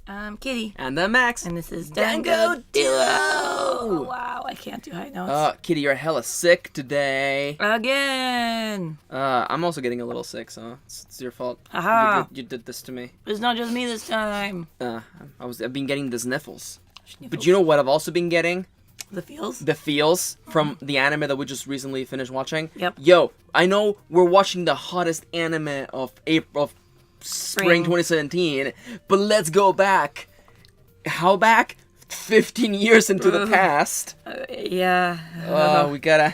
I'm Kitty. And I'm Max. And this is Dango Duo! Oh, wow, I can't do high notes. Kitty, you're hella sick today. Again! I'm also getting a little sick, so it's your fault. Haha. You did this to me. It's not just me this time. I've been getting the sniffles. But you know what I've also been getting? The feels? The feels from the anime that we just recently finished watching. Yep. Yo, I know we're watching the hottest anime of Spring 2017, but let's go back. How back? 15 years into the past. Yeah.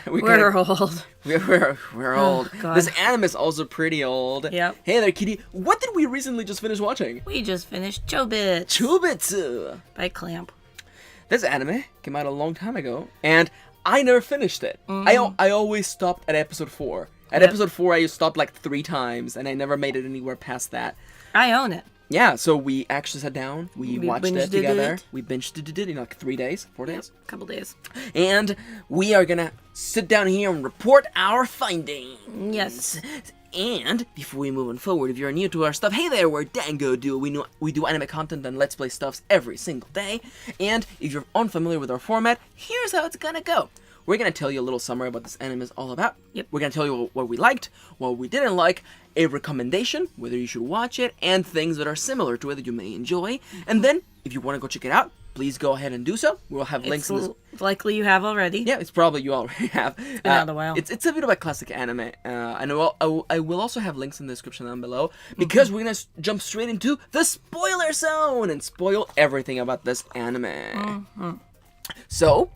We're old. We're old. God. This anime is also pretty old. Yep. Hey there, Kitty. What did we recently just finish watching? We just finished Chobits. Chobits. By Clamp. This anime came out a long time ago, and I never finished it. I always stopped at episode 4. At episode 4, I stopped like 3 times, and I never made it anywhere past that. I own it. Yeah, so we actually sat down, we watched it together. It. We binged it in like 3 days, 4 days. A couple days. And we are gonna sit down here and report our findings. Yes. And before we move on forward, if you're new to our stuff, hey there, we're Dango Duo. We do anime content and Let's Play stuffs every single day. And if you're unfamiliar with our format, here's how it's gonna go. We're gonna tell you a little summary of what this anime is all about. Yep. We're gonna tell you what we liked, what we didn't like, a recommendation, whether you should watch it, and things that are similar to it that you may enjoy. And then, if you want to go check it out, please go ahead and do so. We'll have links in this. Likely you have already. Yeah, it's probably you already have. It's been out a while. It's a bit of a classic anime. I will also have links in the description down below, because we're gonna jump straight into the spoiler zone and spoil everything about this anime. So,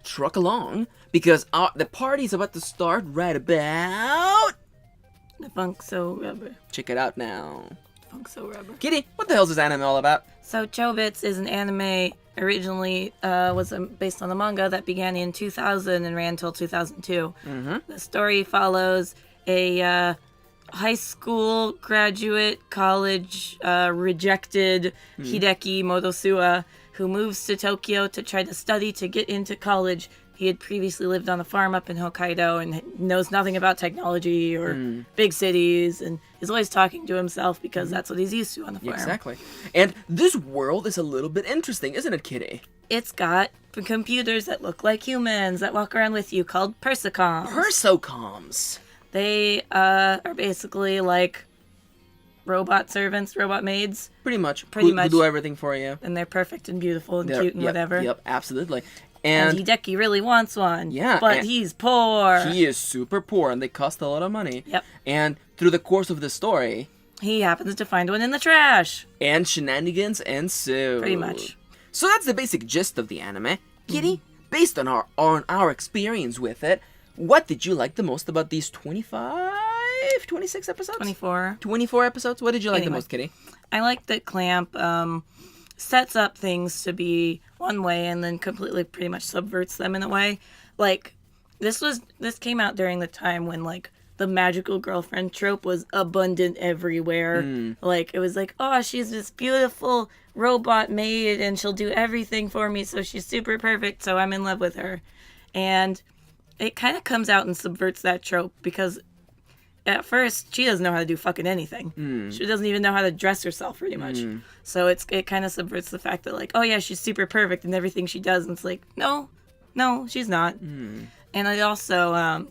truck along, because the party's about to start right about... The Funk So Rubber. Check it out now. Funk So Rubber. Kitty, what the hell is this anime all about? So Chobits is an anime originally was based on the manga that began in 2000 and ran until 2002. The story follows a high school graduate, college rejected Hideki Motosuwa who moves to Tokyo to try to study to get into college. He had previously lived on a farm up in Hokkaido and knows nothing about technology or big cities, and is always talking to himself because that's what he's used to on the farm. Exactly. And this world is a little bit interesting, isn't it, Kitty? It's got computers that look like humans that walk around with you called Persicoms. Persocoms. They are basically like robot servants, robot maids. Pretty much. Who do everything for you. And they're perfect and beautiful and cute and whatever. Yep, absolutely. And Hideki really wants one. Yeah. But he's poor. He is super poor, and they cost a lot of money. Yep. And through the course of the story... he happens to find one in the trash. And shenanigans ensue. Pretty much. So that's the basic gist of the anime. Kitty, based on our experience with it, what did you like the most about these 26 episodes? 24. 24 episodes? What did you like the most, Kitty? I like that Clamp sets up things to be one way and then completely pretty much subverts them in a way. Like, this came out during the time when, like, the magical girlfriend trope was abundant everywhere. Like, it was like, oh, she's this beautiful robot maid and she'll do everything for me, so she's super perfect, so I'm in love with her. And it kind of comes out and subverts that trope because at first, she doesn't know how to do fucking anything. She doesn't even know how to dress herself, pretty much. So it kind of subverts the fact that, like, oh yeah, she's super perfect in everything she does. And it's like, no, she's not. And I also,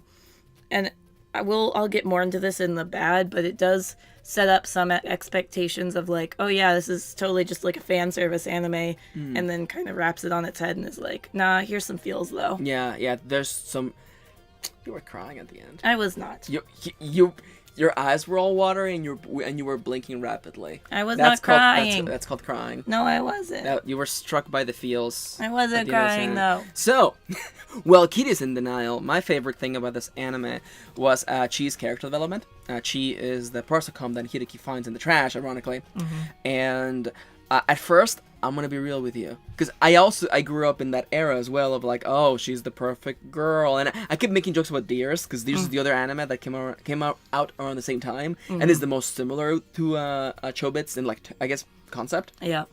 and I'll get more into this in the bad, but it does set up some expectations of, like, oh yeah, this is totally just like a fan service anime, and then kind of wraps it on its head and is like, nah, here's some feels though. Yeah, there's some... You were crying at the end. I was not. Your eyes were all watery and you were blinking rapidly. I was not crying. That's called crying. No, I wasn't. You were struck by the feels. I wasn't crying though. So, well, Kitty's in denial. My favorite thing about this anime was Chi's character development. Chi is the Persocom that Hideki finds in the trash, ironically. And at first, I'm gonna be real with you, because I grew up in that era as well of, like, oh, she's the perfect girl, and I kept making jokes about Deers, because Deers is the other anime that came out around the same time, and is the most similar to Chobits in, like, I guess, concept. Yeah.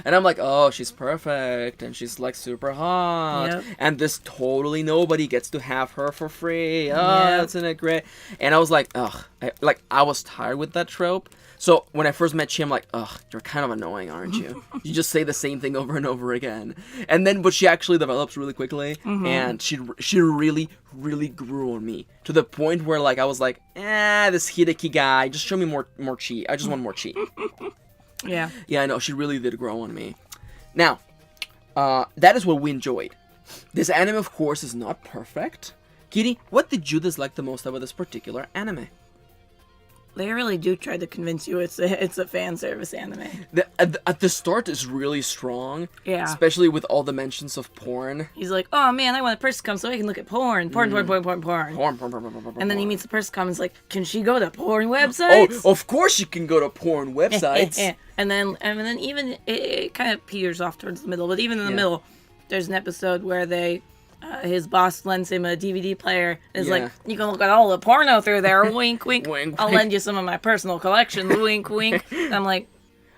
And I'm like, oh, she's perfect, and she's like super hot, Yep. and this totally nobody gets to have her for free. Oh, isn't it great? And I was like, ugh, I was tired with that trope. So when I first met she, I'm like, ugh, you're kind of annoying, aren't you? You just say the same thing over and over again. And then, but she actually develops really quickly, and she really, really grew on me to the point where like I was like, this Hideki guy, just show me more chi. I just want more chi. Yeah. Yeah, I know, she really did grow on me. Now, that is what we enjoyed. This anime, of course, is not perfect. Kitty, what did you dislike the most about this particular anime? They really do try to convince you it's a fan service anime. At the start is really strong. Yeah. Especially with all the mentions of porn. He's like, oh man, I want a person to come so I can look at porn. Porn. And then he meets a person and is like, can she go to porn websites? Oh, of course you can go to porn websites. and then even it kind of peters off towards the middle. But even in the middle, there's an episode where his boss lends him a DVD player. And is like, you can look at all the porno through there. Wink, wink. Wink, I'll wink. lend you some of my personal collection. Wink, wink. And I'm like,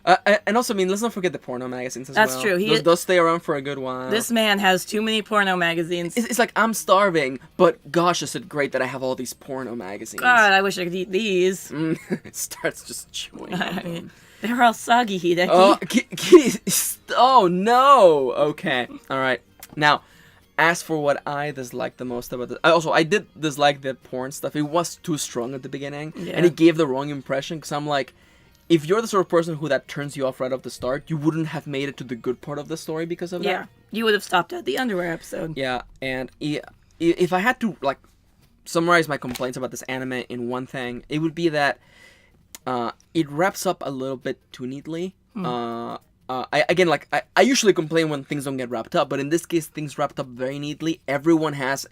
And also, I mean, let's not forget the porno magazines as well. That's true. Those stay around for a good while. This man has too many porno magazines. It's like, I'm starving, but gosh, is it great that I have all these porno magazines. God, I wish I could eat these. It starts just chewing on them. They're all soggy, Hideki. Oh, Kitty, oh no! Okay, alright. Now, as for what I disliked the most about this... I did dislike the porn stuff. It was too strong at the beginning, and it gave the wrong impression, because I'm like, if you're the sort of person who that turns you off right off the start, you wouldn't have made it to the good part of the story because of that. Yeah, you would have stopped at the underwear episode. Yeah, and if I had to, like, summarize my complaints about this anime in one thing, it would be that it wraps up a little bit too neatly. I usually complain when things don't get wrapped up, but in this case, things wrapped up very neatly. Everyone has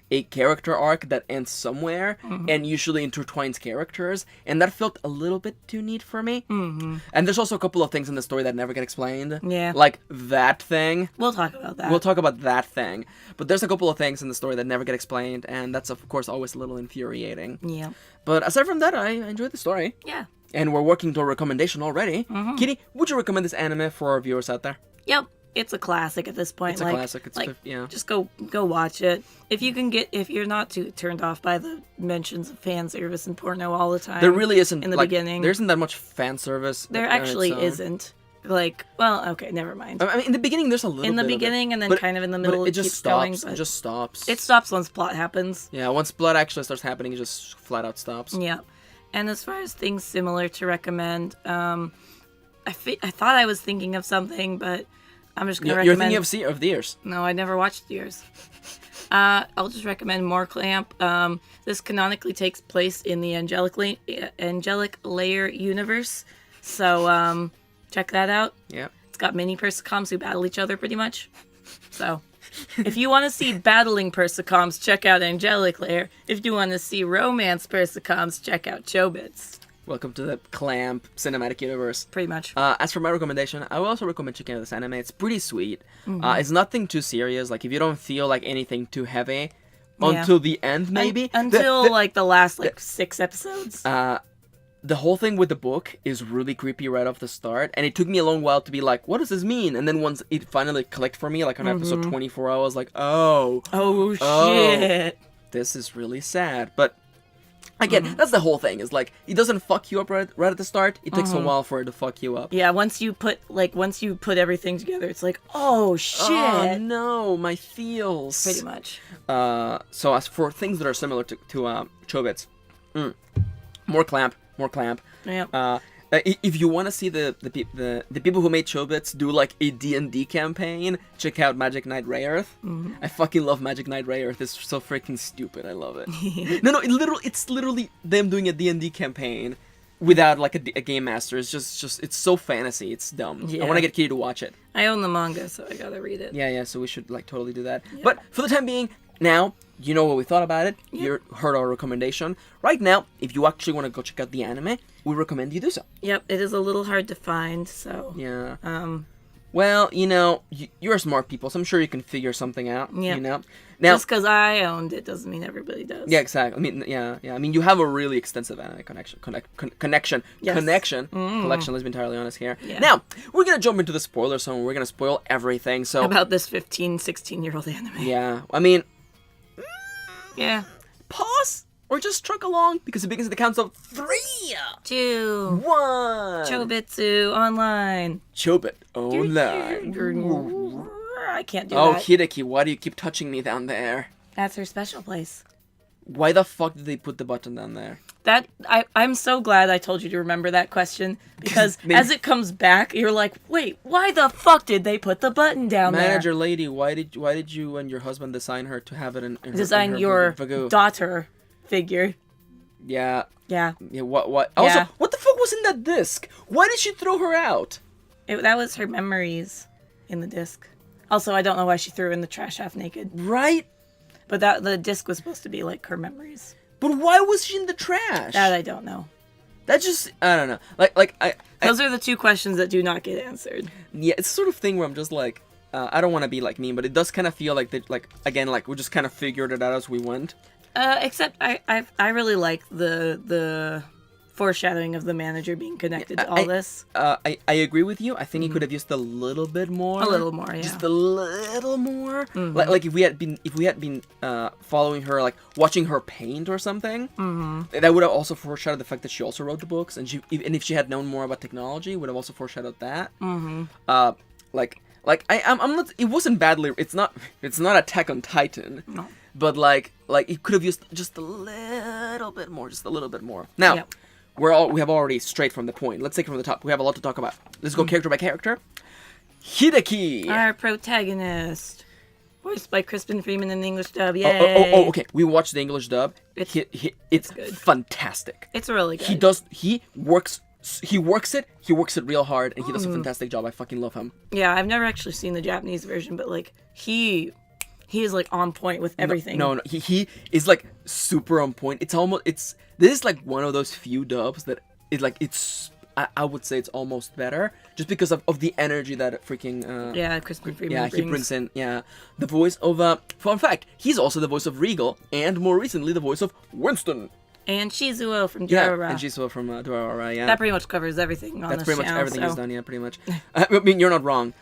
a character arc that ends somewhere, and usually intertwines characters, and that felt a little bit too neat for me. And there's also a couple of things in the story that never get explained. Yeah. Like that thing. We'll talk about that. We'll talk about that thing. But there's a couple of things in the story that never get explained, and that's, of course, always a little infuriating. Yeah. But aside from that, I enjoyed the story. Yeah. And we're working to a recommendation already. Kitty, would you recommend this anime for our viewers out there? Yep. It's a classic at this point. It's a classic. It's yeah. Just go watch it. If you're not too turned off by the mentions of fan service and porno all the time. There really isn't. In the beginning. There isn't that much fan service. There actually isn't. Like, well, okay, never mind. I mean, in the beginning, there's a little bit. In the beginning, and then kind of in the middle, it just keeps stops. going. It just stops. It stops once plot happens. Yeah, once plot actually starts happening, it just flat out stops. Yeah. And as far as things similar to recommend, I thought I was thinking of something, but I'm just going to recommend... You're thinking of Deers. No, I never watched Deers. I'll just recommend More Clamp. This canonically takes place in the Angelic Layer universe. So, check that out. Yeah. It's got mini Persicoms who battle each other pretty much. So... If you want to see battling Persicoms, check out Angelic Layer. If you want to see romance Persicoms, check out Chobits. Welcome to the Clamp cinematic universe. Pretty much. As for my recommendation, I will also recommend checking out this anime. It's pretty sweet. It's nothing too serious. Like, if you don't feel like anything too heavy, until the end, maybe. Until the last, 6 episodes. The whole thing with the book is really creepy right off the start, and it took me a long while to be like, what does this mean? And then once it finally clicked for me, like on episode 24, I was like, oh, shit. This is really sad. But again, that's the whole thing, is like, it doesn't fuck you up right at the start. It takes a while for it to fuck you up. Yeah, once you put everything together, it's like, oh shit. Oh no, my feels. Pretty much. So as for things that are similar to Chobits, More Clamp. Yeah. If you want to see the people who made Chobits do like a D&D campaign, check out Magic Knight Rayearth. I fucking love Magic Knight Rayearth. It's so freaking stupid. I love it. No, it's literally them doing a D&D campaign without like a game master. It's just it's so fantasy. It's dumb. Yeah. I want to get Kitty to watch it. I own the manga, so I gotta read it. Yeah. So we should like totally do that. Yeah. But for the time being, now you know what we thought about it. Yep. You heard our recommendation. Right now, if you actually want to go check out the anime, we recommend you do so. Yep, it is a little hard to find, so... Yeah. Well, you're smart people, so I'm sure you can figure something out, Yeah. Now, just because I owned it doesn't mean everybody does. yeah, exactly. I mean, yeah. I mean, you have a really extensive anime connection. Yes. Collection. Let's be entirely honest here. Yeah. Now, we're gonna jump into the spoiler zone. We're gonna spoil everything. So About this 15, 16-year-old anime. yeah, I mean, Yeah. pause or just truck along because it begins at the count of 3, 2. 1. Chobits online. Chobit online. I can't do Oh, that. Hideki, why do you keep touching me down there? That's her special place. Why the fuck did they put the button down there? I'm so glad I told you to remember that question because Maybe- as it comes back, you're like, wait, why the fuck did they put the button down Manager there? lady, why did you and your husband design her to have it in her, Design in her your Vagoo? daughter figure. Yeah. Yeah, Yeah, what? Yeah. Also, what the fuck was in that disc? Why did she throw her out? that was her memories in the disc. Also, I don't know why she threw in the trash half naked, Right? but the disc was supposed to be like her memories. But why was she in the trash? That I don't know. That just, I don't know. Like Those are the two questions that do not get answered. yeah, it's the sort of thing where I'm just like, I don't want to be like mean, but it does kind of feel like that, like, again, like we just kind of figured it out as we went. Except I really like the foreshadowing of the manager being connected to all this. I agree with you. I think he could have used a little bit more. A little more, yeah. Just a little more. Like if we had been following her, like watching her paint or something, that would have also foreshadowed the fact that she also wrote the books, and if she had known more about technology, would have also foreshadowed that. Like I'm not. It wasn't badly. It's not Attack on Titan. No. But like it could have used just a little bit more. Just a little bit more. Now. Yep. We have already strayed from the point. Let's take it from the top. We have a lot to talk about. Let's go character by character. Hideki. Our protagonist, voiced by Crispin Freeman in the English dub. Yay! Oh, okay. We watched the English dub. It's good. Fantastic. It's really good. He works it real hard, and he does a fantastic job. I fucking love him. Yeah, I've never actually seen the Japanese version, but like he is like on point with everything. No, he is like super on point. This is like one of those few dubs that is like I would say it's almost better just because of the energy that freaking Crispin Freeman he brings. brings in the voice of fun fact, he's also the voice of Regal and more recently the voice of Winston. And Shizuo from Yeah, Durarara. and Jisoo from Durarara, yeah. That pretty much covers everything on That's this pretty much channel, everything so. he's done, yeah, pretty much. I mean, you're not wrong.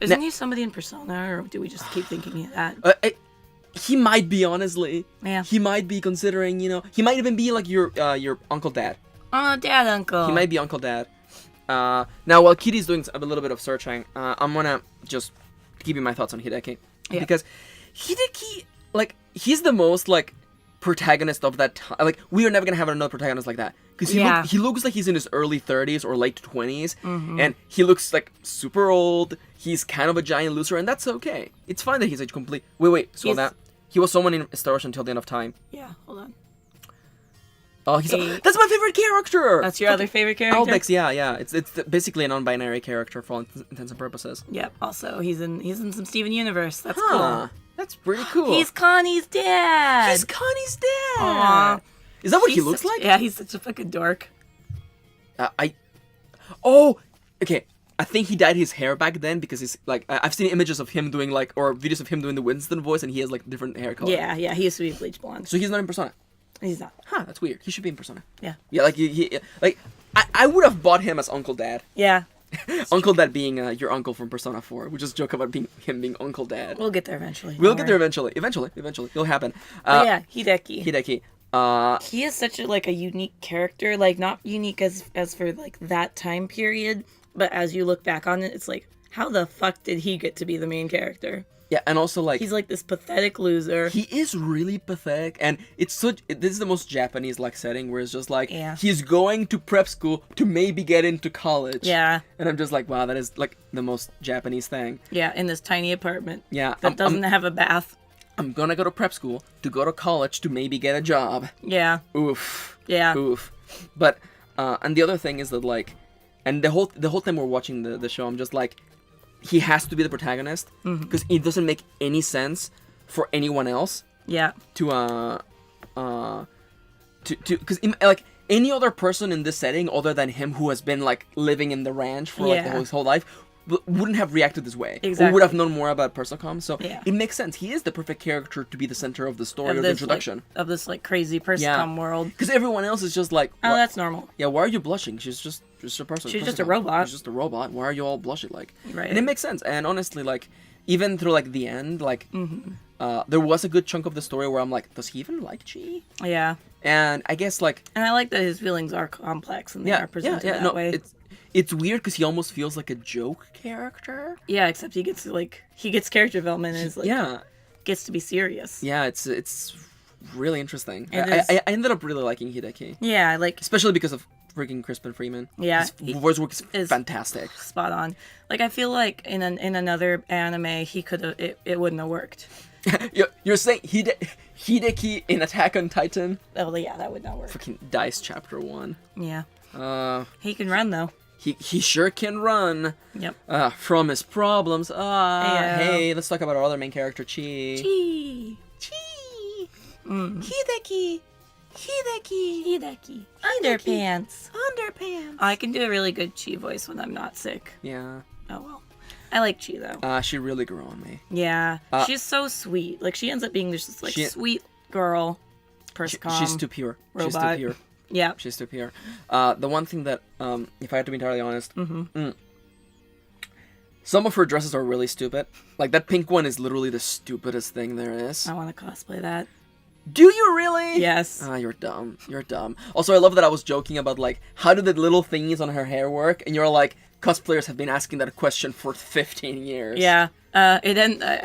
Isn't he somebody in Persona, or do we just keep thinking of that? He might be, honestly. Yeah. He might be considering, he might even be like your Uncle Dad. Oh, Dad, Uncle. He might be Uncle Dad. Now, while Kitty's doing a little bit of searching, I'm gonna just give you my thoughts on Hideki. Yeah. Because Hideki, like, he's the most, like, protagonist of that time. Like, we are never gonna have another protagonist like that. Because he looks like he's in his early 30s or late 20s, and he looks, like, super old. He's kind of a giant loser, and that's okay. It's fine that he's a complete... Wait, slow down. He was someone in Star Wars until the end of time. Yeah, hold on. Oh, that's my favorite character! That's your other favorite character? Albex, yeah. It's basically a non-binary character for all intents and purposes. Yep, also, he's in some Steven Universe. That's Huh. cool. That's pretty cool. He's Connie's dad! He's Connie's dad! Aw. Is that what he looks like? Yeah, he's such a fucking dork. Okay. I think he dyed his hair back then because he's like I've seen images of him doing like or videos of him doing the Winston voice and he has like different hair color. Yeah, he used to be bleach blonde. So he's not in Persona. He's not. Huh, that's weird. He should be in Persona. Yeah. Yeah, like I would have bought him as Uncle Dad. Yeah. Uncle Dad being your uncle from Persona 4. We just joke about him being Uncle Dad. We'll get there eventually. We'll get there eventually. Eventually. It'll happen. Yeah, Hideki. Hideki. He is such a unique character, like not unique as for like that time period, but as you look back on it, it's like, how the fuck did he get to be the main character? Yeah, and also like He's like this pathetic loser. he is really pathetic, and this is the most Japanese like setting where it's just like he's going to prep school to maybe get into college. Yeah. And I'm just like, wow, that is like the most Japanese thing. Yeah, in this tiny apartment. Yeah, That doesn't have a bath. I'm gonna go to prep school to go to college to maybe get a job. Yeah. Oof. Yeah. Oof. But and the other thing is that like, and the whole time we're watching the show, I'm just like, he has to be the protagonist because it doesn't make any sense for anyone else. Yeah. To because like any other person in this setting other than him who has been like living in the ranch for like his whole life wouldn't have reacted this way. Exactly. Or would have known more about Persocom. So Yeah. it makes sense. He is the perfect character to be the center of the story, of the this, introduction. of this crazy Persocom world. Because everyone else is just like, Oh, that's normal. yeah, why are you blushing? She's just a person. She's just a robot. She's just a robot. Why are you all blushing like? Right. And it makes sense. And honestly, like, even through like the end, like, there was a good chunk of the story where I'm like, does he even like Chi? Yeah. And I guess like, And I like that his feelings are complex and they are presented that way. It's weird because he almost feels like a joke character. Yeah, except he gets character development and is like gets to be serious. Yeah, it's really interesting. It I ended up really liking Hideki. Yeah, like Especially because of freaking Crispin Freeman. Yeah, his voice work is is fantastic. spot on. Like I feel like in another anime he could have it wouldn't have worked. You're saying Hideki in Attack on Titan? Oh yeah, that would not work. Fucking Dice Chapter 1. Yeah. He can run though. He sure can run. Yep. From his problems. Yeah. Hey, let's talk about our other main character, Chi. Chi. Hideki. Underpants. Underpants. I can do a really good Chi voice when I'm not sick. Yeah. Oh well. I like Chi though. She really grew on me. Yeah. She's so sweet. Like she ends up being just this sweet girl. Persocom. She's too pure. Robot. She's too pure. Yeah. She's too pure. The one thing that, if I had to be entirely honest, some of her dresses are really stupid. Like, that pink one is literally the stupidest thing there is. I want to cosplay that. Do you really? Yes. You're dumb. You're dumb. Also, I love that I was joking about, like, how do the little thingies on her hair work? And you're like, cosplayers have been asking that question for 15 years. Yeah. I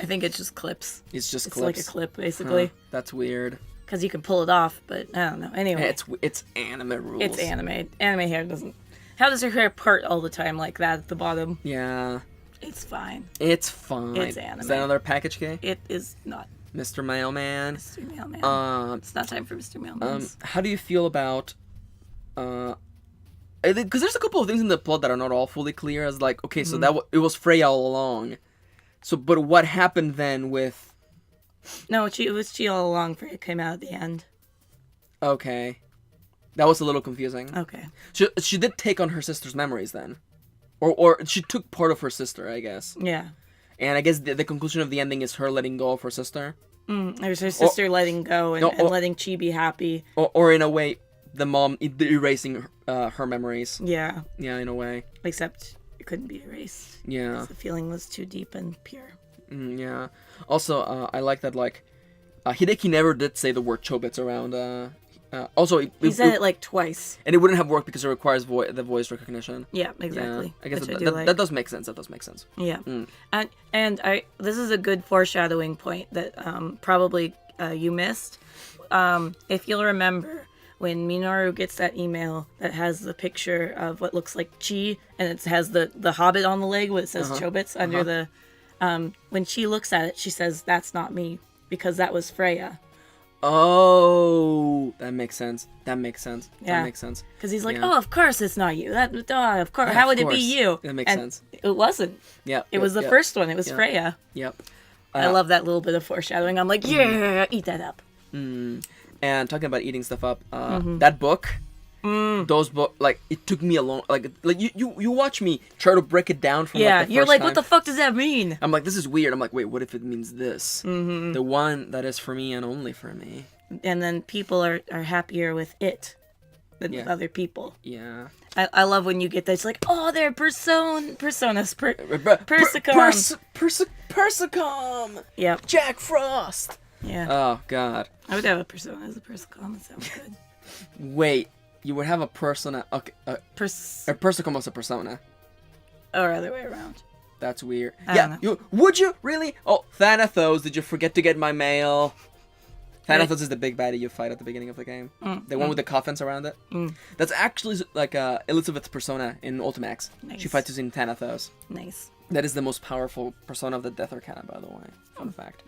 think it's just clips. It's just It's clips. like a clip, basically. That's weird. Because you can pull it off, but I don't know. Anyway. It's anime rules. It's anime. Anime hair doesn't... How does her hair part all the time like that at the bottom? Yeah. It's fine. It's fine. It's anime. Is that another package, Kay? It is not. Mr. Mailman. Mr. Mailman. It's not time for Mr. Mailman. How do you feel about... Because there's a couple of things in the plot that are not all fully clear. As like, okay, so it was Freya all along. So, but what happened then with... No, it was Chi all along. Freya came out at the end. Okay. That was a little confusing. Okay. She did take on her sister's memories then. Or she took part of her sister, I guess. Yeah. And I guess the conclusion of the ending is her letting go of her sister. It was her sister letting go and letting Chi be happy. Or in a way, the mom erasing her memories. Yeah. Yeah, in a way. Except it couldn't be erased. Yeah. Because the feeling was too deep and pure. Yeah. Also, I like that, like, Hideki never did say the word Chobits around, also... He said it, like, twice. And it wouldn't have worked because it requires the voice recognition. Yeah, exactly. Yeah. I guess like. That does make sense. That does make sense. Yeah. And this is a good foreshadowing point that probably you missed. If you'll remember, when Minoru gets that email that has the picture of what looks like Chi, and it has the Hobbit on the leg where it says Chobits under the... when she looks at it, she says, "That's not me," because that was Freya. Oh, that makes sense. That makes sense. Yeah. That makes sense. Because he's like, "Oh, of course it's not you. Of course. How would it be you?" That makes sense. It wasn't. Yeah. It was the first one. It was Freya. Yep. I love that little bit of foreshadowing. I'm like, yeah, eat that up. And talking about eating stuff up, that book, those books, like, it took me a long, like you watch me try to break it down from like, the you're first like, time. what the fuck does that mean? I'm like, this is weird. I'm like, wait, what if it means this? The one that is for me and only for me. And then people are happier with it than with other people. Yeah. I love when you get that. It's like, oh, they're Persocom. Persocom. Yep. Jack Frost. Yeah. Oh God. I would have a persona as a Persocom. It sounds good. Wait, you would have a persona? Okay, a Persocom as a persona. Or other way around. That's weird. I don't know. Would you really? Oh, Thanatos, did you forget to get my mail? Thanatos is the big baddie you fight at the beginning of the game. The one with the coffins around it. That's actually like Elizabeth's persona in Ultimax. Nice. She fights using Thanatos. Nice. That is the most powerful persona of the Death Arcana, by the way. Fun fact.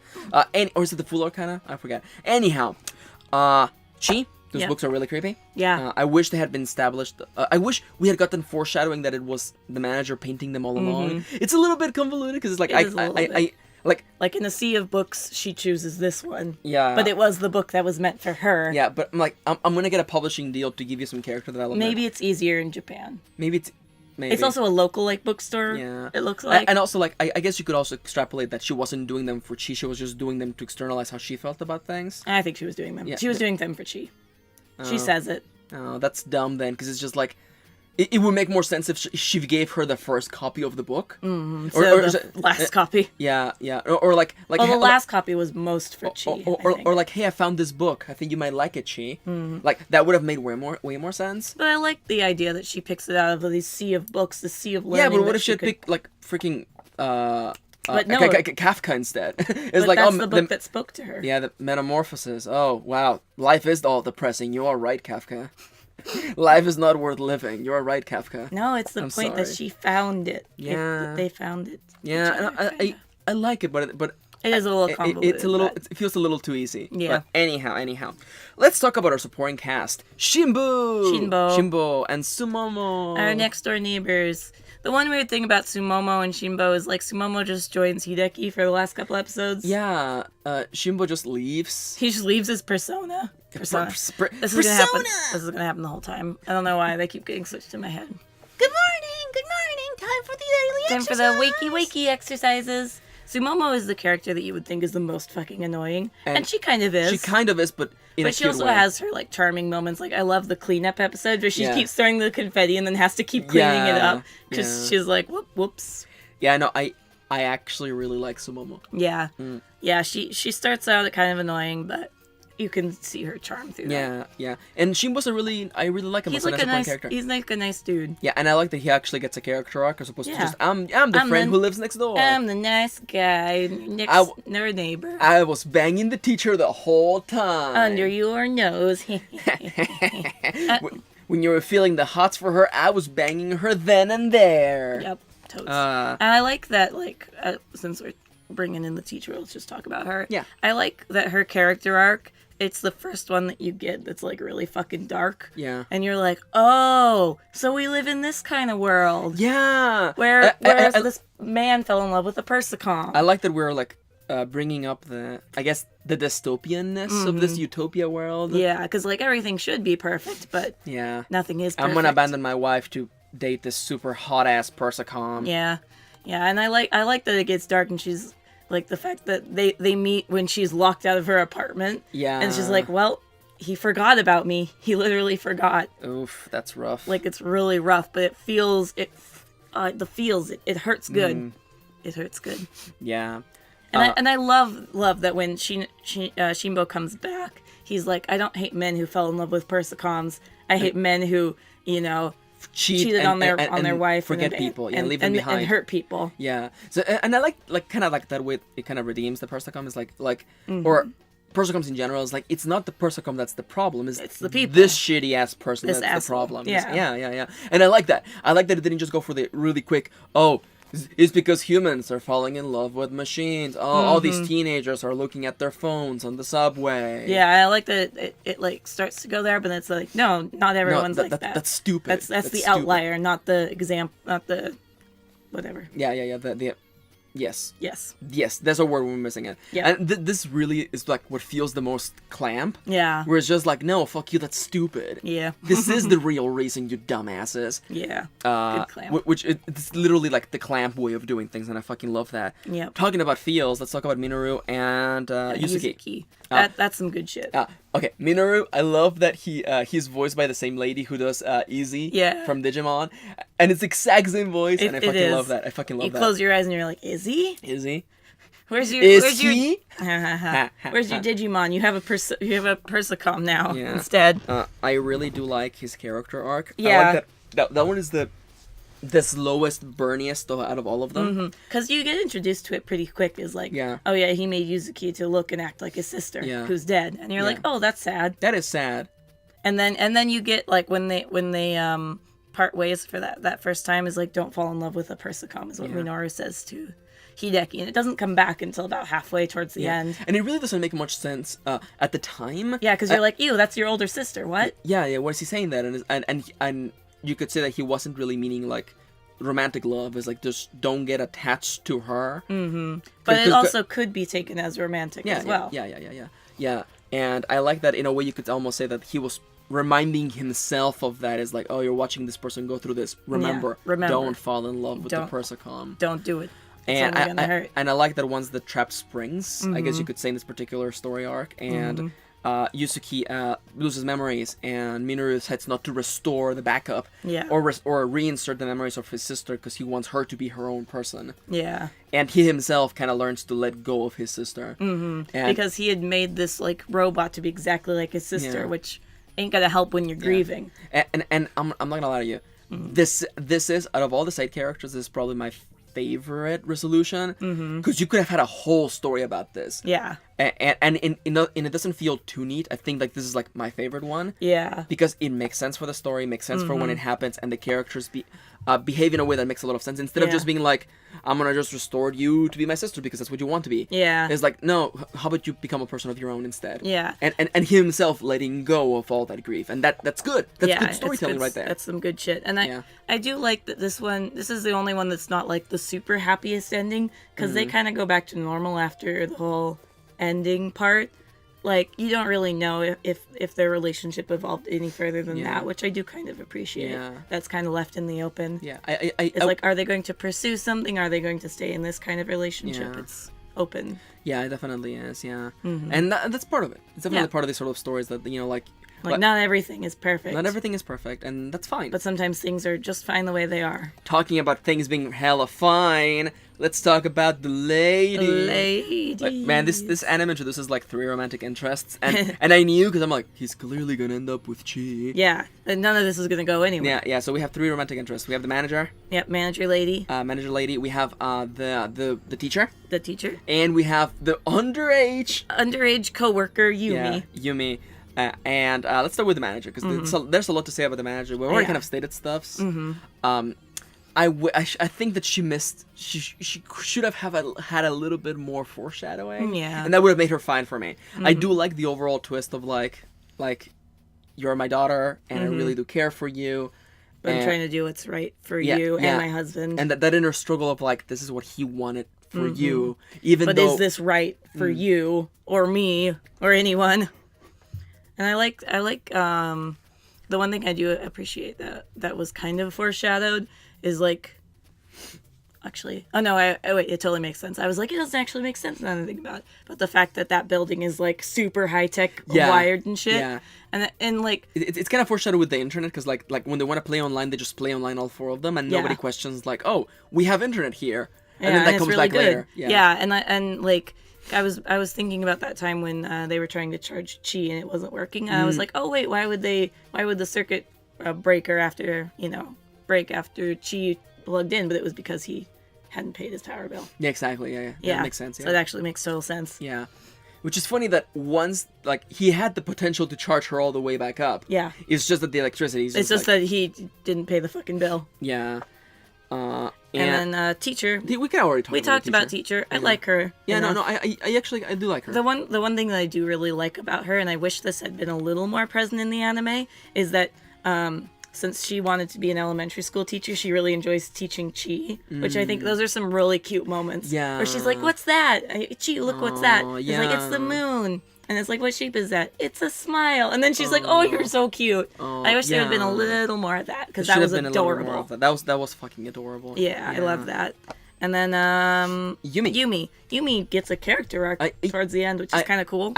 Or is it the Full Arcana? I forget. Anyhow, Chi. Those books are really creepy. Yeah. I wish they had been established. I wish we had gotten foreshadowing that it was the manager painting them all along. It's a little bit convoluted because it's like like in a sea of books, she chooses this one. Yeah. But it was the book that was meant for her. Yeah, but I'm like, I'm gonna get a publishing deal to give you some character development. Maybe it's easier in Japan. Maybe it's... Maybe. It's also a local like bookstore. Yeah. It looks like. And also, like, I guess you could also extrapolate that she wasn't doing them for Chi. She was just doing them to externalize how she felt about things. I think she was doing them. Yeah. She was doing them for Chi. She says it. Oh, that's dumb then, because it's just like, it would make more sense if she gave her the first copy of the book. Mm-hmm. So the last copy. Yeah, yeah. Or like well, the last copy was most for Chi. Or like, hey, I found this book. I think you might like it, Chi. Mm-hmm. Like, that would have made way more sense. But I like the idea that she picks it out of the sea of books, the sea of learning. Yeah, but what if she had picked, like, freaking, but no, Kafka instead? It's but like, that's the book that spoke to her. Yeah, the Metamorphosis. Oh, wow. Life is all depressing. You are right, Kafka. Life is not worth living. You're right, Kafka. No, it's the point that she found it. Yeah. They found it. Yeah, I like it, but it is a little convoluted. It's a little. It feels a little too easy. Yeah. But anyhow, let's talk about our supporting cast: Shimbo, and Sumomo. Our next door neighbors. The one weird thing about Sumomo and Shimbo is like Sumomo just joins Hideki for the last couple episodes. Yeah, Shimbo just leaves. He just leaves his persona. This is gonna happen. This is gonna happen the whole time. I don't know why they keep getting switched in my head. Good morning. Time for the daily exercise. Time for the wakey exercises. Sumomo is the character that you would think is the most fucking annoying, and she kind of is. She kind of is, but she also has her like charming moments. Like I love the cleanup episode where she keeps throwing the confetti and then has to keep cleaning it up because she's like, whoops. Yeah, no, I actually really like Sumomo. Yeah, yeah. She starts out kind of annoying, but you can see her charm through that. Yeah. And Shimbo's I really like him as a nice character. He's like a nice dude. Yeah, and I like that he actually gets a character arc as opposed to just I'm the friend who lives next door. I'm the nice guy our neighbor. I was banging the teacher the whole time. Under your nose. When you were feeling the hots for her, I was banging her then and there. Yep, totes. And I like that, like, since we're bringing in the teacher, let's just talk about her. Yeah. I like that her character arc, it's the first one that you get that's, like, really fucking dark. Yeah. And you're like, oh, so we live in this kind of world. Yeah. Whereas this man fell in love with a Persicom. I like that we're, like, bringing up the dystopianness of this utopia world. Yeah, because, like, everything should be perfect, but nothing is perfect. I'm gonna abandon my wife to date this super hot-ass Persicom. Yeah. Yeah, and I like that it gets dark and she's... Like, the fact that they meet when she's locked out of her apartment. Yeah. And she's like, well, he forgot about me. He literally forgot. Oof, that's rough. Like, it's really rough, but it hurts good. It hurts good. Yeah. And I love that when Shimbo comes back, he's like, I don't hate men who fell in love with Persicoms. I hate men who, cheated on their wife, forget people, leave them behind, and hurt people. Yeah. So, and I like kind of like that way it kind of redeems the Persicom is like or Persicoms in general is like it's not the Persicom that's the problem, it's the people. This shitty ass person that's the problem. Yeah. And I like that. I like that it didn't just go for the really quick. Oh, it's because humans are falling in love with machines. Oh, all these teenagers are looking at their phones on the subway. Yeah, I like that it like starts to go there, but it's like, no, not everyone's like that. That's stupid. That's the stupid outlier, not the example, not the whatever. Yeah. Yes. There's a word we're missing it. Yeah. And this really is like what feels the most clamp. Yeah. Where it's just like, no, fuck you, that's stupid. Yeah. This is the real reason, you dumbasses. Yeah. Good clamp. Which it's literally like the clamp way of doing things, and I fucking love that. Yeah. Talking about feels, let's talk about Minoru and Yusuke. That's some good shit. Okay, Minoru, I love that he's voiced by the same lady who does Easy from Digimon, and it's the exact same voice, and I fucking love that. You close your eyes and you're like, Izzy? Izzy? Where's your Digimon? You have a Persicom now instead. I really do like his character arc. Yeah. I like that one is the slowest, burniest out of all of them. Because you get introduced to it pretty quick. Is like, oh yeah, he made Yuzuki to look and act like his sister, who's dead, and you're like, oh, that's sad. That is sad. And then you get like when they part ways for that first time is like, don't fall in love with a Persicom is what Minoru says to Hideki, and it doesn't come back until about halfway towards the end. And it really doesn't make much sense at the time. Yeah, because you're like, ew, that's your older sister. What? Yeah. What is he saying that? And you could say that he wasn't really meaning like romantic love is like just don't get attached to her. But it also could be taken as romantic as well. Yeah. And I like that in a way you could almost say that he was reminding himself of that is like, oh, you're watching this person go through this. Remember, don't fall in love with the Persicom. Don't do it. And I like that once the trap springs, I guess you could say in this particular story arc, and Yusuke loses memories, and Minoru decides not to restore the backup, or reinsert the memories of his sister because he wants her to be her own person. Yeah. And he himself kind of learns to let go of his sister. Because he had made this like robot to be exactly like his sister, which ain't gonna help when you're grieving. And I'm not gonna lie to you, this is, out of all the side characters, this is probably my favorite resolution, because you could have had a whole story about this. Yeah. And it doesn't feel too neat. I think like this is like my favorite one. Yeah. Because it makes sense for the story, makes sense for when it happens, and the characters behave in a way that makes a lot of sense. Instead of just being like, I'm gonna just restore you to be my sister because that's what you want to be. Yeah. It's like, no, how about you become a person of your own instead? Yeah. And himself letting go of all that grief. And that's good. That's good storytelling right there. That's some good shit. And I do like that this is the only one that's not like the super happiest ending, because they kind of go back to normal after the whole ending part. Like, you don't really know if their relationship evolved any further than that, which I do kind of appreciate. Yeah. That's kind of left in the open. Yeah. It's like, are they going to pursue something? Are they going to stay in this kind of relationship? Yeah. It's open. Yeah, it definitely is, yeah. And that's part of it. It's definitely part of these sort of stories that, you know, like not everything is perfect. Not everything is perfect, and that's fine. But sometimes things are just fine the way they are. Talking about things being hella fine, let's talk about the ladies. Like, man, this anime introduces like 3 romantic interests, and I knew, because I'm like, he's clearly gonna end up with Chi. Yeah, and none of this is gonna go anywhere. Yeah. So we have 3 romantic interests. We have the manager. Yep, manager lady. Manager lady. We have the teacher. The teacher. And we have the underage coworker Yumi. Yeah, Yumi. And let's start with the manager, because there's a lot to say about the manager. We've already kind of stated stuffs. I think that she should have had a little bit more foreshadowing. Yeah. And that would have made her fine for me. I do like the overall twist of like you're my daughter, and I really do care for you. But I'm trying to do what's right for you and my husband. And that inner struggle of like, this is what he wanted for you, but is this right for you or me or anyone? And I like the one thing I do appreciate that was kind of foreshadowed is like, actually, oh no, wait, it totally makes sense. I was like, it doesn't actually make sense now that I think about it. But the fact that building is like super high tech, wired and shit. Yeah. And like it's kind of foreshadowed with the internet, because like when they want to play online, they just play online, all 4 of them, and nobody questions like, oh, we have internet here, and then that comes really back good later. Yeah, and like I was thinking about that time when they were trying to charge Chi and it wasn't working. And I was like, oh wait, why would the circuit breaker break after Chi plugged in? But it was because he hadn't paid his power bill. Yeah, exactly. Yeah. That makes sense. Yeah. So it actually makes total sense. Yeah. Which is funny that once, like, he had the potential to charge her all the way back up. Yeah. It's just that the electricity is just like, that he didn't pay the fucking bill. Yeah. And then teacher. We can already talk. We talked about teacher. I like her. Yeah, no, I actually do like her. The one thing that I do really like about her, and I wish this had been a little more present in the anime, is that since she wanted to be an elementary school teacher, she really enjoys teaching Chi, which I think those are some really cute moments. Yeah. Where she's like, "What's that? Chi, look, what's that?" It's like, "It's the moon." And it's like, "What shape is that?" "It's a smile." And then she's like, "Oh, you're so cute." I wish there had been a little more of that, because that was adorable. That was fucking adorable. Yeah, I love that. And then Yumi gets a character arc towards the end, which is kind of cool.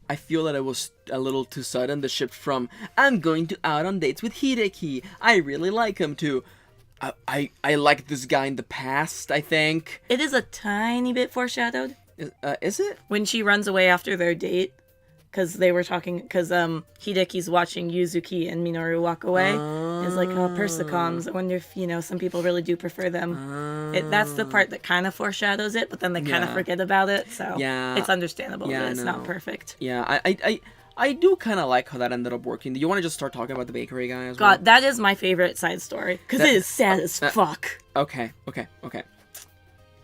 I feel that it was a little too sudden, the shift from I'm going out on dates with Hideki, I really like him, to I liked this guy in the past, I think. It is a tiny bit foreshadowed. Is it? When she runs away after their date, because they were talking, because Hideki's watching Yuzuki and Minoru walk away. It's like, oh, Persicoms. I wonder if, some people really do prefer them. That's the part that kind of foreshadows it, but then they kind of forget about it. So it's understandable that it's not perfect. Yeah, I do kind of like how that ended up working. Do you want to just start talking about the bakery guy as well? God, that is my favorite side story, because it is sad as fuck. Okay.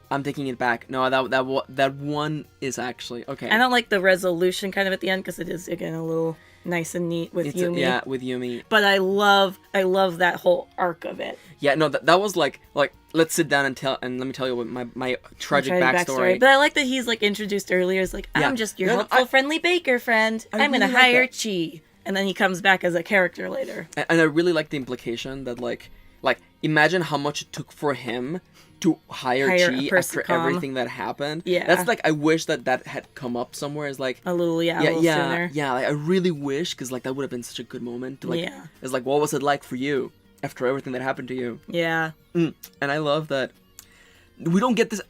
I'm taking it back. No, that one is actually okay. I don't like the resolution kind of at the end, because it is again a little nice and neat with Yumi. With Yumi. But I love that whole arc of it. Yeah, no, that was like let's sit down and let me tell you what my tragic backstory. But I like that he's like introduced earlier as like, I'm just your helpful, friendly baker friend. I'm gonna hire Chi. and then he comes back as a character later. And I really like the implication that like imagine how much it took for him to hire Chi after everything that happened. Yeah. That's like, I wish that had come up somewhere as like... A little sooner. Yeah, like, I really wish, because like that would have been such a good moment. To, like, it's like, what was it like for you after everything that happened to you? Yeah. And I love that we don't get this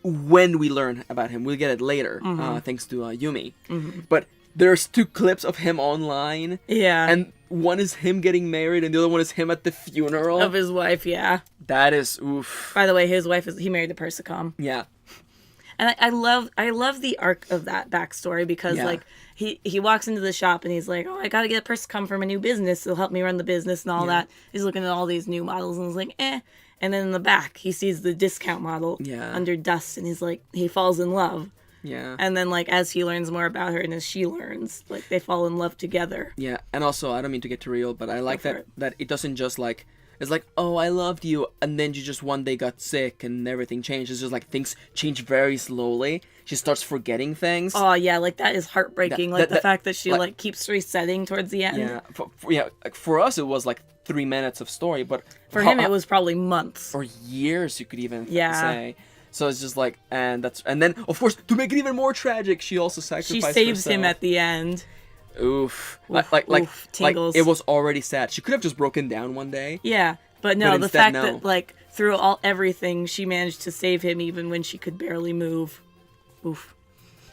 when we learn about him. We'll get it later, thanks to Yumi. But there's 2 clips of him online. Yeah. And one is him getting married, and the other one is him at the funeral. Of his wife, yeah. That is, oof. By the way, his wife he married the Persicom. Yeah. And I love the arc of that backstory because like he walks into the shop and he's like, oh, I gotta get a Persicom for my new business. It'll help me run the business and all that. He's looking at all these new models and he's like, eh. And then in the back, he sees the discount model under dust and he's like, he falls in love. Yeah. And then, like, as he learns more about her and as she learns, like, they fall in love together. Yeah. And also, I don't mean to get too real, but I like that it doesn't just, like, it's like, oh, I loved you, and then you just one day got sick and everything changed. It's just, like, things change very slowly. She starts forgetting things. Oh, yeah, like, that is heartbreaking. The fact that she, like, keeps resetting towards the end. Yeah. For us, it was, like, 3 minutes of story, but... For him, it was probably months. Or years, you could even say. So it's just like, and then, of course, to make it even more tragic, she also sacrificed herself. She saves him at the end. Oof. Tingles. It was already sad. She could have just broken down one day. Yeah, but no, the fact that, like, through everything, she managed to save him even when she could barely move. Oof.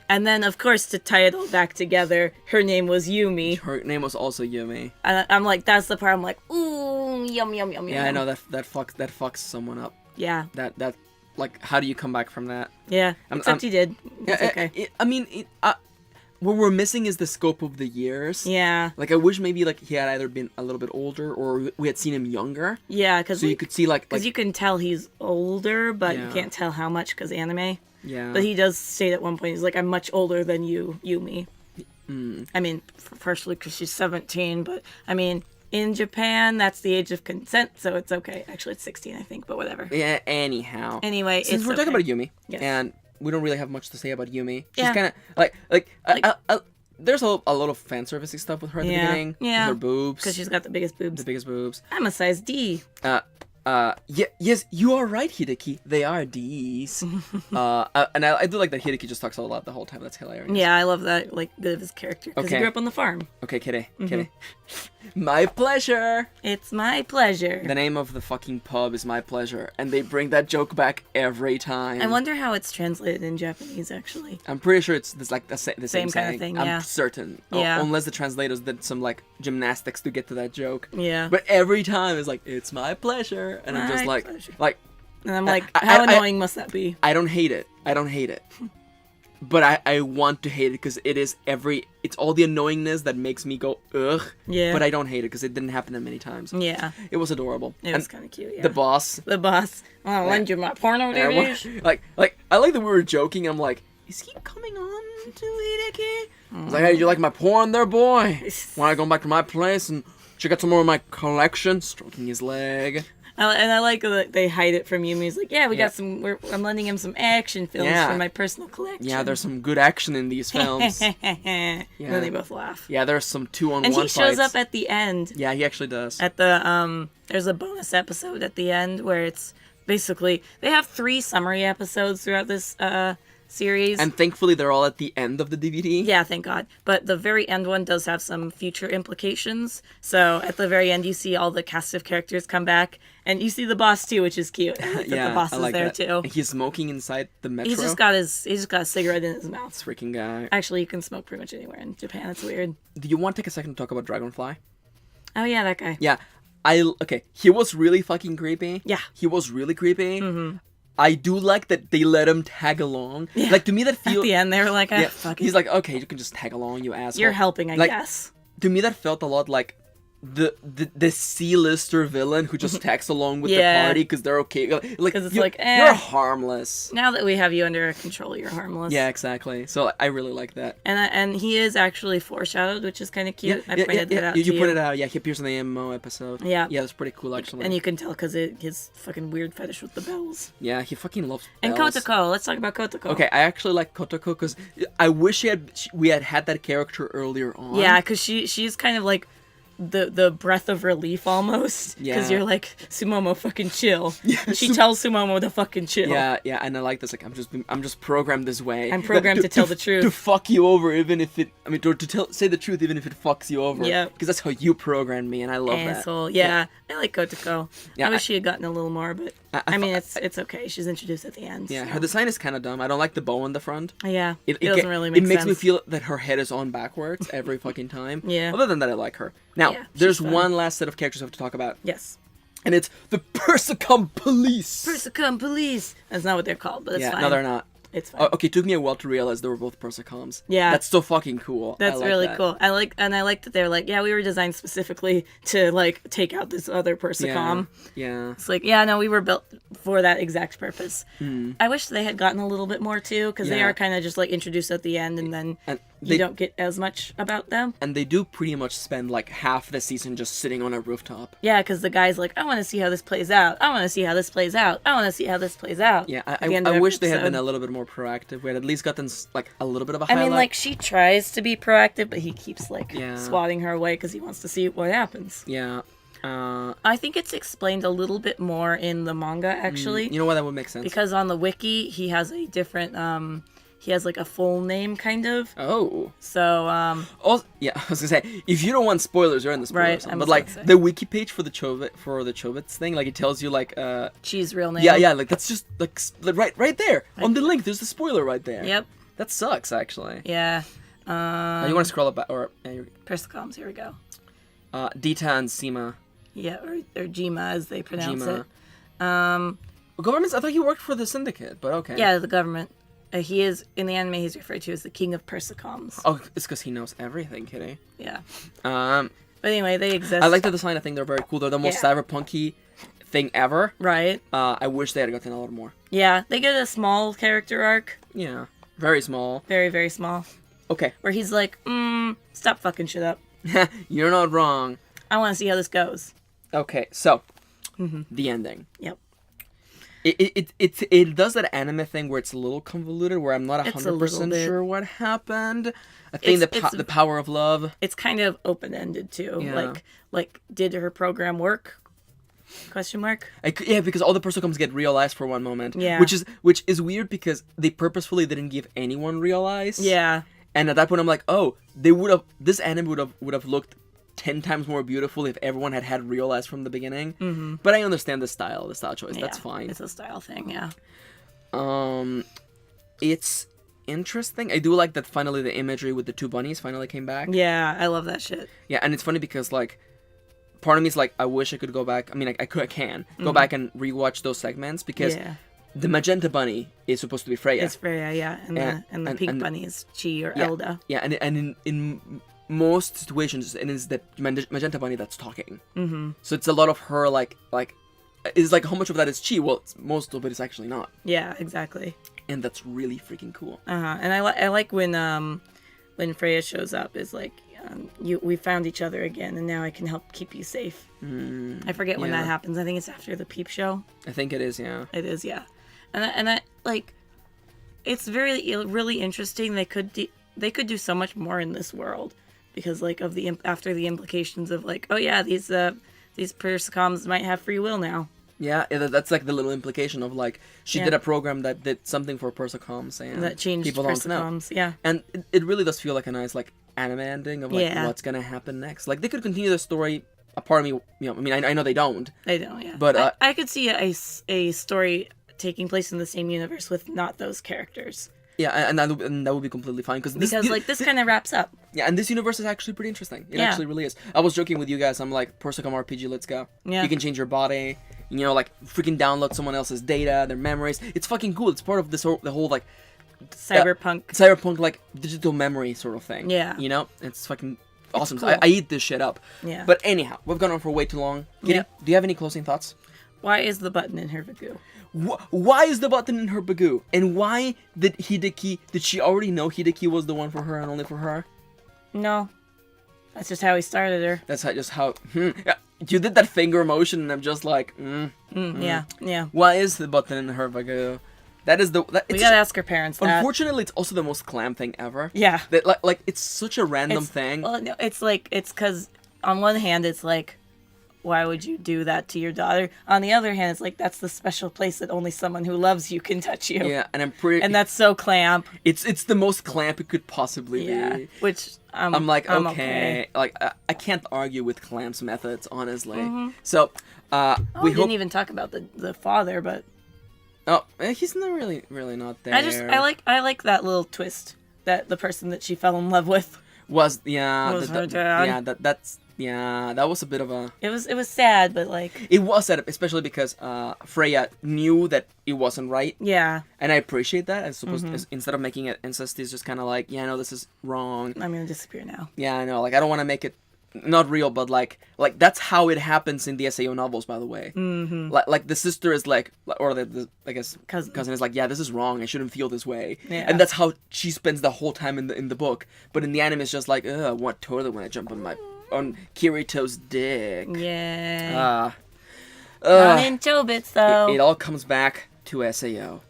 And then, of course, to tie it all back together, her name was Yumi. Her name was also Yumi. And I'm like, that's the part I'm like, ooh, yum, yum, yum, yum. Yeah, I know, that fucks someone up. Yeah. That like, how do you come back from that? Yeah, except he did. It's okay. I mean, what we're missing is the scope of the years. Yeah. Like, I wish maybe, like, he had either been a little bit older or we had seen him younger. Yeah, because... So you could see, like... Because you can tell he's older, but you can't tell how much because anime. Yeah. But he does state at one point, he's like, I'm much older than you, Yumi. I mean, partially because she's 17, but, I mean... In Japan, that's the age of consent, so it's okay. Actually, it's 16, I think, but whatever. Yeah, anyhow. Anyway, since we're talking about Yumi, and we don't really have much to say about Yumi. She's kind of, there's a lot of fan servicey stuff with her at the beginning. Yeah. With her boobs. Because she's got the biggest boobs. The biggest boobs. I'm a size D. Yes, you are right, Hideki. They are D's. And I do like that Hideki just talks a lot the whole time. That's hilarious. Yeah, I love that, like, bit of his character. Because he grew up on the farm. Okay, kitty. My pleasure. It's my pleasure. The name of the fucking pub is My Pleasure, and they bring that joke back every time. I wonder how it's translated in Japanese, actually. I'm pretty sure it's like the same kind of thing, yeah. I'm certain. Yeah. Unless the translators did some, like, gymnastics to get to that joke. Yeah. But every time it's like, it's my pleasure. And I'm just like... And I'm like, how annoying must that be? I don't hate it. But I want to hate it because it's all the annoyingness that makes me go, ugh. Yeah. But I don't hate it because it didn't happen that many times. Yeah. It was adorable. It was kind of cute, yeah. The boss. I'll lend you my porno DVDs. I like that we were joking. I'm like, is he coming on to Hideki? I was like, hey, you like my porn there, boy? Want to go back to my place and check out some more of my collection? Stroking his leg. And I like that they hide it from Yumi. He's like, yeah, got some. I'm lending him some action films from my personal collection. Yeah, there's some good action in these films. And then they both laugh. Yeah, there's some 2-on-1 fights. And he shows fights. up at the end. Yeah, he actually does. At the there's a bonus episode at the end where it's basically they have 3 summary episodes throughout this series. And thankfully they're all at the end of the DVD. Yeah, thank God. But the very end one does have some future implications. So at the very end you see all the cast of characters come back. And you see the boss too, which is cute. That the boss is there too. He's smoking inside the metro. He's just got a cigarette in his mouth. This freaking guy. Actually, you can smoke pretty much anywhere in Japan. It's weird. Do you want to take a second to talk about Dragonfly? Oh yeah, that guy. Yeah. He was really fucking creepy. Yeah. He was really creepy. Mm-hmm. I do like that they let him tag along. Yeah. Like, to me that feels... At the end, they were like, fuck it. He's like, okay, you can just tag along, you asshole. You're helping, I guess. To me that felt a lot like the C-lister villain who just tags along with the party because they're okay. Like, it's you're harmless. Now that we have you under control, you're harmless. Yeah, exactly. So I really like that. And he is actually foreshadowed, which is kind of cute. I pointed that out to you. You pointed it out. Yeah, he appears in the MMO episode. Yeah. Yeah, that's pretty cool, actually. And you can tell because his fucking weird fetish with the bells. Yeah, he fucking loves bells. And Kotoko. Let's talk about Kotoko. Okay, I actually like Kotoko because I wish we had that character earlier on. Yeah, because she's kind of like the breath of relief almost. Because you're like, Sumomo, fucking chill. Yeah, she tells Sumomo to fucking chill. Yeah, and I like this. Like, I'm just programmed this way. I'm programmed to tell the truth. To fuck you over, even if it. I mean, say the truth, even if it fucks you over. Yeah. Because that's how you programmed me, and I love Asshole. that. Yeah, I like Kotoko. Yeah, I wish she had gotten a little more, but I mean, it's okay. She's introduced at the end. Yeah, so. her design is kind of dumb. I don't like the bow in the front. Yeah, it doesn't really make sense. It makes me feel that her head is on backwards every fucking time. Yeah. Other than that, I like her. Now, there's one last set of characters I have to talk about. Yes. And it's the Persicom Police. Persicom Police. That's not what they're called, but it's fine. No, they're not. It's fine. Okay, it took me a while to realize they were both Persicoms. Yeah. That's so fucking cool. That's really cool. I like that they're like, yeah, we were designed specifically to like take out this other Persicom. Yeah. It's like, yeah, no, we were built for that exact purpose. I wish they had gotten a little bit more too, because they are kind of just like introduced at the end, and then you don't get as much about them. And they do pretty much spend like half the season just sitting on a rooftop. Yeah, because the guy's like, I want to see how this plays out. I want to see how this plays out. I want to see how this plays out. Yeah, I wish they had been a little bit more proactive. We had at least gotten like a little bit of a highlight. I mean, like, she tries to be proactive, but he keeps like swatting her away because he wants to see what happens. Yeah. I think it's explained a little bit more in the manga, actually. You know what? That would make sense. Because on the wiki, he has a different, he has like a full name, kind of. Oh. So, Also, yeah, I was gonna say, if you don't want spoilers, you're in the spoilers. Right, But like, the wiki page for the Chobits thing, like, it tells you like, Chi's real name. Yeah, like, that's just, like, right there. On the link, there's the spoiler right there. Yep. That sucks, actually. Yeah. You want to scroll up, or... Persicoms, here we go. Dita and Sima. Yeah, or Jima, as they pronounce it. Governments, I thought you worked for the Syndicate, but okay. Yeah, the government. He is, in the anime, he's referred to as the King of Persicoms. Oh, it's because he knows everything, Kitty. Yeah. But anyway, they exist. I like the design. I think they're very cool. They're the most cyberpunky thing ever. Right. I wish they had gotten a lot more. Yeah, they get a small character arc. Yeah. Very small. Very, very small. Okay. Where he's like, stop fucking shit up. You're not wrong. I want to see how this goes. Okay, so, the ending. Yep. It does that anime thing where it's a little convoluted, where I'm not 100% sure what happened. I think the power of love. It's kind of open-ended too. Yeah. Like did her program work? Question mark. Because all the Persicoms get realized for one moment. Yeah. Which is weird because they purposefully didn't give anyone realize. Yeah. And at that point, I'm like, oh, this anime would have looked 10 times more beautiful if everyone had realized from the beginning. Mm-hmm. But I understand the style choice. Yeah, that's fine. It's a style thing, yeah. It's interesting. I do like that finally the imagery with the two bunnies finally came back. Yeah, I love that shit. Yeah, and it's funny because, like, part of me is like, I wish I could go back. I mean, I can go back and rewatch those segments because the magenta bunny is supposed to be Freya. It's Freya, yeah. And the pink bunny is Chi or Elda. Yeah, and in most situations, it is the magenta bunny that's talking. Mm-hmm. So it's a lot of her, like, it's like how much of that is Chi? Well, most of it is actually not. Yeah, exactly. And that's really freaking cool. And I like when Freya shows up, is like, we found each other again, and now I can help keep you safe. I forget when that happens. I think it's after the peep show. I think it is, yeah. It is, yeah. And I like, it's really interesting. They could do so much more in this world because like of after the implications of like, oh yeah, these Persicoms might have free will now. Yeah, that's like the little implication of like she did a program that did something for Persicoms and that changed people Persicoms. Don't know. Yeah, and it really does feel like a nice like anime ending of like what's gonna happen next. Like they could continue the story. A part of me, I mean, I know they don't. They don't, yeah. But I could see a story taking place in the same universe with not those characters. Yeah, and that would be completely fine because this kind of wraps up. Yeah, and this universe is actually pretty interesting. It actually really is. I was joking with you guys. I'm like, Persicom RPG, let's go. Yeah. You can change your body. You know, like freaking download someone else's data, their memories. It's fucking cool. It's part of the whole like cyberpunk like digital memory sort of thing. Yeah. You know, it's fucking awesome. cool. I eat this shit up. Yeah. But anyhow, we've gone on for way too long. Kitty, Yep. do you have any closing thoughts? Why is the button in her bagoo? Why is the button in her bagoo? And why did she already know Hideki was the one for her and only for her? No. That's just how he started her. That's how. Yeah, you did that finger motion, and I'm just like, Yeah, yeah. Why is the button in her bagoo? That is the. We gotta ask her parents that. Unfortunately, it's also the most clam thing ever. Yeah. That like it's such a random thing. Well, no, it's because on one hand it's like, why would you do that to your daughter? On the other hand, it's like that's the special place that only someone who loves you can touch you. Yeah, and I'm pretty. And that's so clamp. It's the most clamp it could possibly be. Which I'm like, I'm okay. Like I can't argue with Clamp's methods, honestly. So we didn't even talk about the father, but he's not really not there. I like that little twist that the person that she fell in love with was her dad. That was a bit of a. It was sad, but like It was sad, especially because Freya knew that it wasn't right. Yeah. And I appreciate that. As opposed instead of making it incest, he's just kind of like, yeah, no, this is wrong. I'm gonna disappear now. Yeah, I know. Like, I don't want to make it not real, but like that's how it happens in the SAO novels, by the way. Mm-hmm. Like the sister is like, or the I guess cousin is like, yeah, this is wrong. I shouldn't feel this way. Yeah. And that's how she spends the whole time in the book. But in the anime, it's just like, I want totally when I jump on Kirito's dick. Yeah. Not in Chobits though. It all comes back to SAO.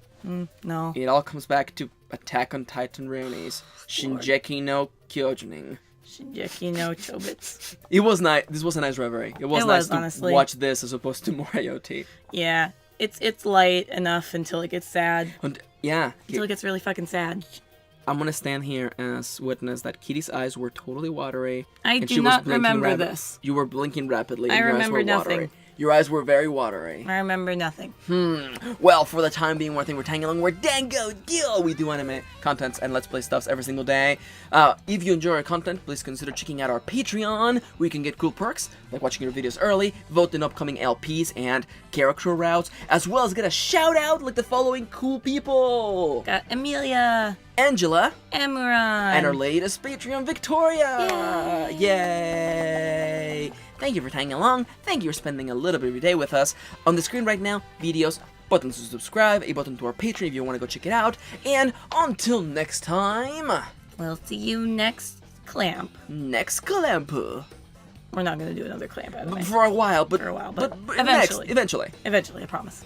No. It all comes back to Attack on Titan Reunies. Shinjeki no Kyojin. Shinjeki no Chobits. It was nice. This was a nice reverie. It was nice to honestly. watch this as opposed to more IoT. Yeah. It's light enough until it gets sad. Yeah. Until it gets really fucking sad. I'm gonna stand here as witness that Kitty's eyes were totally watery. I and do she was not blinking remember this. You were blinking rapidly. And I your eyes remember were nothing. Watery. Your eyes were very watery. I remember nothing. Well, for the time being, one thing we're tagging along, we're Dango Duo. We do anime contents and Let's Play stuffs every single day. If you enjoy our content, please consider checking out our Patreon, where you can get cool perks, like watching your videos early, vote in upcoming LPs and character routes, as well as get a shout out like the following cool people. Got Amelia, Angela, Emuran, and our latest Patreon, Victoria. Yay! Thank you for tagging along. Thank you for spending a little bit of your day with us. On the screen right now, videos, buttons to subscribe, a button to our Patreon if you want to go check it out. And until next time, we'll see you next clamp. Next clamp. We're not going to do another clamp anime. For a while, but eventually. Eventually, I promise.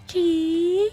Chee.